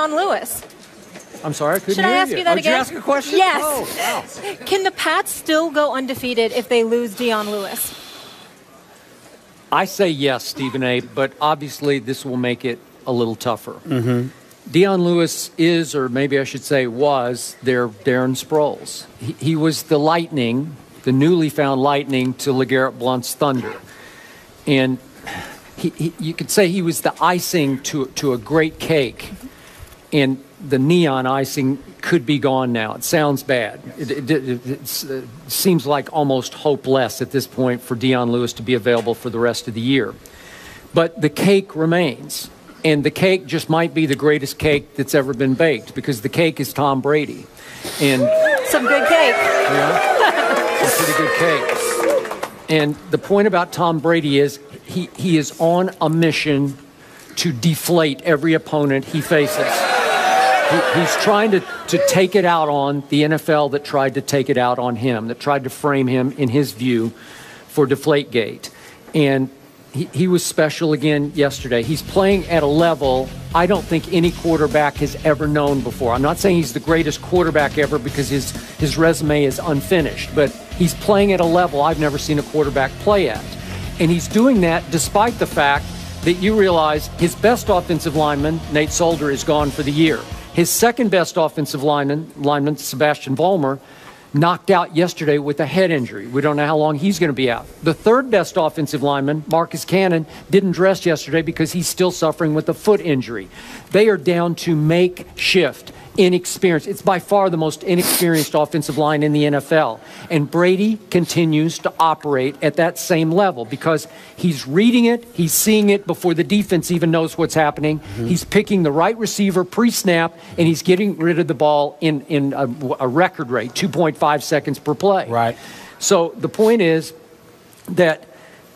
Dion Lewis. I'm sorry, I couldn't Should hear I ask you that Did you again? ask a question? Yes. Oh, wow. Can the Pats still go undefeated if they lose Dion Lewis? I say yes, Stephen A., but obviously this will make it a little tougher. Mm-hmm. Dion Lewis is, or maybe I should say was, their Darren Sproles. He was the lightning, the newly found lightning to LeGarrette Blount's thunder. And you could say he was the icing to a great cake. And the neon icing could be gone now. It sounds bad. It seems like almost hopeless at this point for Dion Lewis to be available for the rest of the year. But the cake remains. And the cake just might be the greatest cake that's ever been baked, because the cake is Tom Brady. And some good cake. Yeah, some pretty good cake. And the point about Tom Brady is he is on a mission to deflate every opponent he faces. He's trying to take it out on the NFL that tried to take it out on him, that tried to frame him, in his view, for Deflategate. And he was special again yesterday. He's playing at a level I don't think any quarterback has ever known before. I'm not saying he's the greatest quarterback ever, because his resume is unfinished, but he's playing at a level I've never seen a quarterback play at. And he's doing that despite the fact that you realize his best offensive lineman, Nate Solder, is gone for the year. His second best offensive lineman, Sebastian Vollmer, knocked out yesterday with a head injury. We don't know how long he's going to be out. The third best offensive lineman, Marcus Cannon, didn't dress yesterday because he's still suffering with a foot injury. They are down to makeshift, inexperienced. It's by far the most inexperienced offensive line in the NFL. And Brady continues to operate at that same level because he's reading it, he's seeing it before the defense even knows what's happening. Mm-hmm. He's picking the right receiver pre-snap, and he's getting rid of the ball in a record rate, 2.5 seconds per play. Right. So the point is that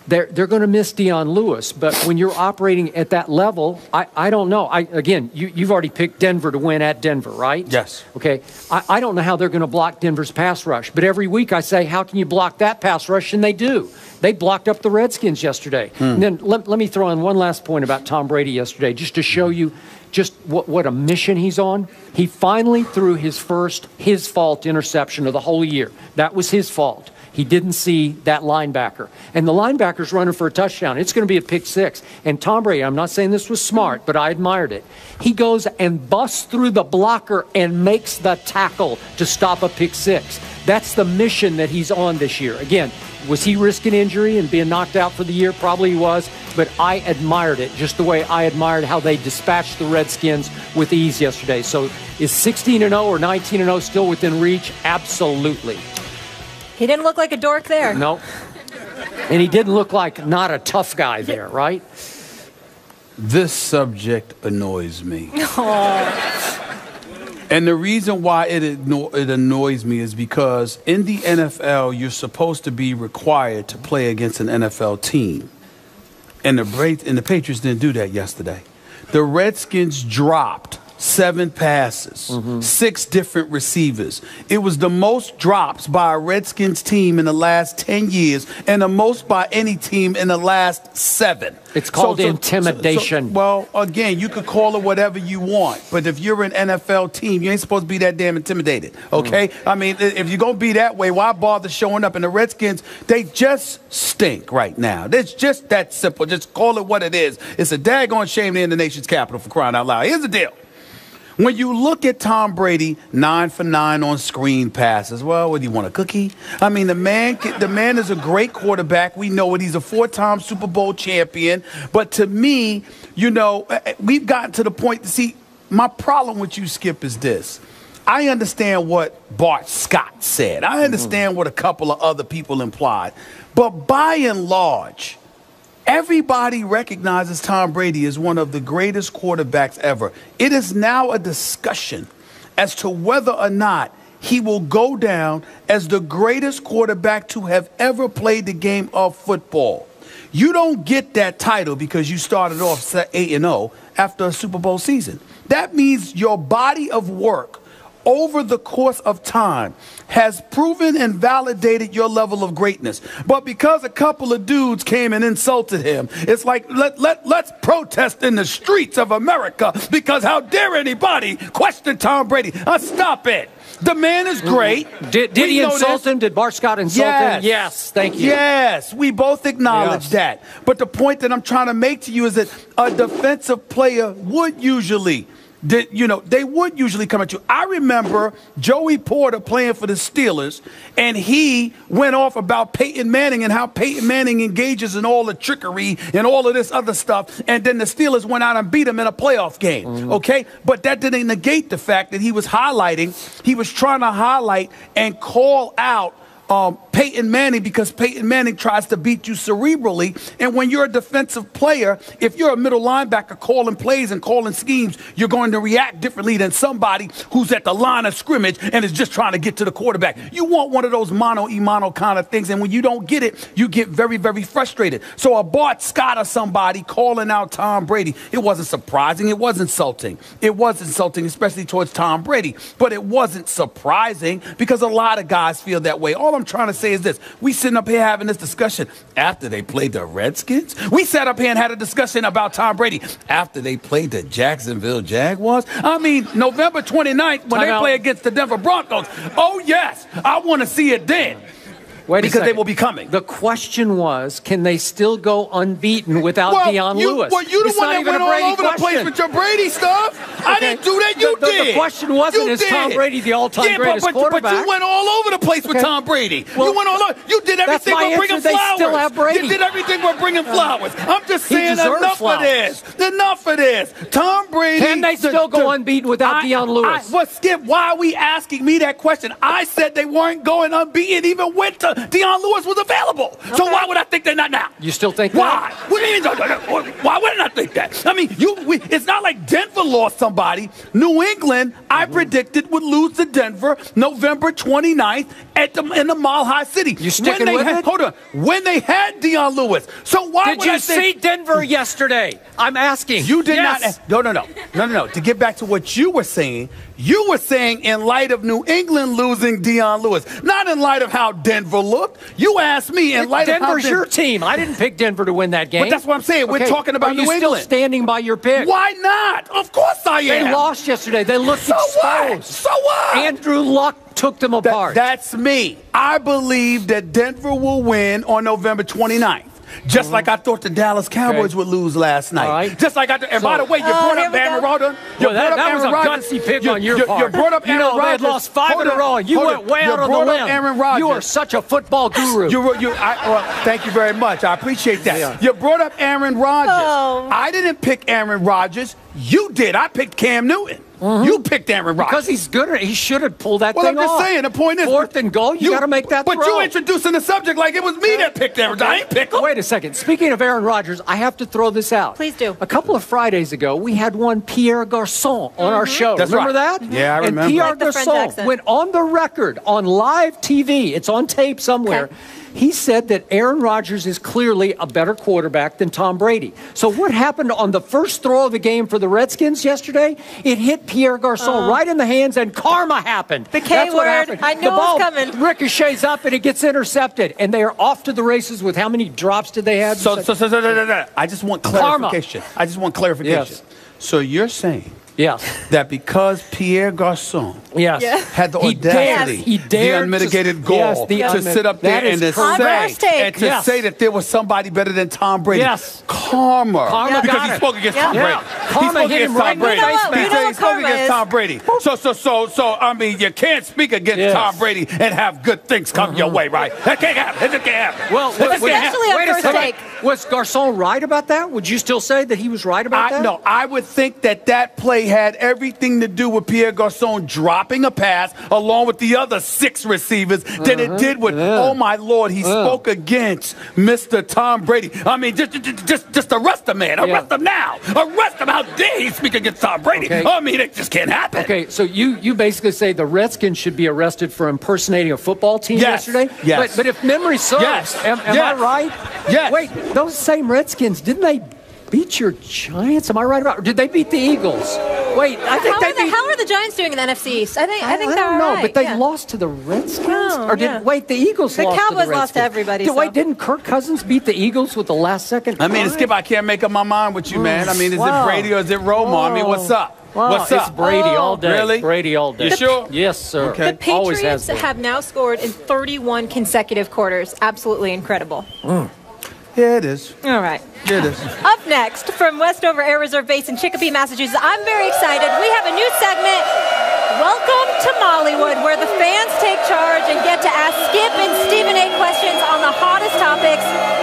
they're going to miss Dion Lewis, but when you're operating at that level, I don't know. Again, you've already picked Denver to win at Denver, right? Yes. Okay. I don't know how they're going to block Denver's pass rush, but every week I say, how can you block that pass rush? And they do. They blocked up the Redskins yesterday. And then let me throw in one last point about Tom Brady yesterday, just to show you just what a mission he's on. He finally threw his first his-fault interception of the whole year. That was his fault. He didn't see that linebacker. And the linebacker's running for a touchdown. It's going to be a pick six. And Tom Brady, I'm not saying this was smart, but I admired it. He goes and busts through the blocker and makes the tackle to stop a pick six. That's the mission that he's on this year. Again, was he risking injury and being knocked out for the year? Probably he was, but I admired it, just the way I admired how they dispatched the Redskins with ease yesterday. So is 16-0 or 19-0 still within reach? Absolutely. He didn't look like a dork there. No. And he didn't look like not a tough guy there, right? This subject annoys me. And the reason why it annoys me is because in the NFL, you're supposed to be required to play against an NFL team. And the Patriots didn't do that yesterday. The Redskins dropped 7 passes, 6 different receivers. It was the most drops by a Redskins team in the last 10 years and the most by any team in the last 7. It's called intimidation. Well, again, you could call it whatever you want, but if you're an NFL team, you ain't supposed to be that damn intimidated, okay? I mean, if you're going to be that way, why bother showing up? And the Redskins, they just stink right now. It's just that simple. Just call it what it is. It's a daggone shame they're in the nation's capital, for crying out loud. Here's the deal. When you look at Tom Brady, 9 for 9 on screen passes, well, what do you want, a cookie? I mean, the man is a great quarterback. We know it. He's a 4-time Super Bowl champion. But to me, you know, we've gotten to the point to see, my problem with you, Skip, is this. I understand what Bart Scott said. I understand what a couple of other people implied. But by and large, everybody recognizes Tom Brady as one of the greatest quarterbacks ever. It is now a discussion as to whether or not he will go down as the greatest quarterback to have ever played the game of football. You don't get that title because you started off 8-0 after a Super Bowl season. That means your body of work over the course of time has proven and validated your level of greatness. But because a couple of dudes came and insulted him, it's like, let's protest in the streets of America because how dare anybody question Tom Brady? Stop it. The man is great. Did he insult him? Did Bart Scott insult him? Yes, thank you. Yes, we both acknowledge that. But the point that I'm trying to make to you is that a defensive player would usually they would usually come at you. I remember Joey Porter playing for the Steelers, and he went off about Peyton Manning and how Peyton Manning engages in all the trickery and all of this other stuff, and then the Steelers went out and beat him in a playoff game, okay? But that didn't negate the fact that he was trying to highlight and call out Peyton Manning because Peyton Manning tries to beat you cerebrally. And when you're a defensive player, if you're a middle linebacker calling plays and calling schemes, you're going to react differently than somebody who's at the line of scrimmage and is just trying to get to the quarterback. You want one of those mano-a-mano kind of things, and when you don't get it, you get very, very frustrated. So a Bart Scott or somebody calling out Tom Brady, it wasn't surprising. It was insulting. It was insulting, especially towards Tom Brady. But it wasn't surprising because a lot of guys feel that way. All I'm trying to say is this. We sitting up here having this discussion after they played the Redskins. We sat up here and had a discussion about Tom Brady after they played the Jacksonville Jaguars. I mean, November 29th when they play against the Denver Broncos. Oh, yes. I want to see it then. Because they will be coming. The question was, can they still go unbeaten without Dion Lewis? Well, you the one that went all over the place with your Brady stuff. Okay. I didn't do that. You did. The question wasn't, is Tom Brady the all-time greatest quarterback? But you went all over the place with Tom Brady. Well, you went all over. You did everything but bringing flowers. Still have Brady. You did everything but bringing flowers. I'm just saying enough of this. Enough of this. Tom Brady. Can they still go unbeaten without Dion Lewis? Well, Skip, why are we asking me that question? I said they weren't going unbeaten even with Dion Lewis was available. Okay. So why would I think they're not now? You still think why? that? What do you mean? Why wouldn't I think that? I mean, it's not like Denver lost somebody. New England, I predicted, would lose to Denver November 29th in the Mile High City. You sticking with it? Hold on. When they had Dion Lewis. So why did you see Denver yesterday? I'm asking. You did not. No. To get back to what you were saying in light of New England losing Dion Lewis, not in light of how Denver looked. You asked me in light of how Denver's your team. I didn't pick Denver to win that game. But that's what I'm saying. We're talking about New England. Are you still standing by your pick? Why not? Of course I am. They lost yesterday. They looked exposed. So what? Andrew Luck took them apart. That's me. I believe that Denver will win on November 29th. Just like I thought the Dallas Cowboys would lose last night. Right. Just like I thought. And by the way, you brought up Aaron Rodgers. That was a gutsy pick on your part. You brought up Aaron Rodgers. They had lost 5 in a row. You went way out on the limb. Aaron Rodgers. You are such a football guru. Thank you very much. I appreciate that. Yeah. You brought up Aaron Rodgers. Oh. I didn't pick Aaron Rodgers. You did. I picked Cam Newton. You picked Aaron Rodgers. Because he's good. He should have pulled that thing off. Well, I'm just saying. The point is, 4th and goal, you got to make that throw. But you introducing the subject like it was me that picked Aaron Rodgers. I ain't picked him. Wait a second. Speaking of Aaron Rodgers, I have to throw this out. Please do. A couple of Fridays ago, we had one Pierre Garçon on our show. That's remember right. that? Yeah, I remember. And Pierre Garçon went on the record on live TV. It's on tape somewhere. Okay. He said that Aaron Rodgers is clearly a better quarterback than Tom Brady. So what happened on the first throw of the game for the Redskins yesterday? It hit Pierre Garçon right in the hands, and karma happened. The K That's what word. happened. I knew the ball it was coming. ricochets up, and it gets intercepted. And they are off to the races with how many drops did they have? So I just want clarification. Karma. I just want clarification. Yes. So you're saying Yes. that because Pierre Garçon had the audacity, the unmitigated goal to sit up there and to say that there was somebody better than Tom Brady. Yes. Karma. Because he spoke against Tom Brady. Karma hit him right in the face. He spoke against Tom Brady. So I mean, you can't speak against Tom Brady and have good things come your way, right? That can't happen. That can't happen. Well, especially on first take. Was Garçon right about that? Would you still say that he was right about that? No, I would think that play had everything to do with Pierre Garçon dropping a pass along with the other 6 receivers than it did with, oh my Lord, he spoke against Mr. Tom Brady. I mean, just arrest the man. Arrest him now. Arrest him. How dare he speak against Tom Brady? Okay. I mean, it just can't happen. Okay, so you basically say the Redskins should be arrested for impersonating a football team yesterday? Yes. But if memory serves, am I right? Yes. Wait, those same Redskins, didn't they beat your Giants? Am I right about it? Or did they beat the Eagles? Wait, I think How are the Giants doing in the NFC East? I think I they're don't know, all right. but they yeah. lost to the Redskins. Oh, or did yeah. wait? The Eagles The lost Cowboys to the Redskins. lost to everybody, so. Wait, didn't Kirk Cousins beat the Eagles with the last second? I mean, drive? Skip, I can't make up my mind with you, man. I mean, is Wow. it Brady or is it Romo? I mean, what's up? Wow, What's up? It's Brady all day. Really? Brady all day. You sure? Yes, sir. Okay. The Always Patriots has been. have now scored in 31 consecutive quarters. Absolutely incredible. Yeah, it is. All right. Yeah, it is. Up next, from Westover Air Reserve Base in Chicopee, Massachusetts, I'm very excited. We have a new segment.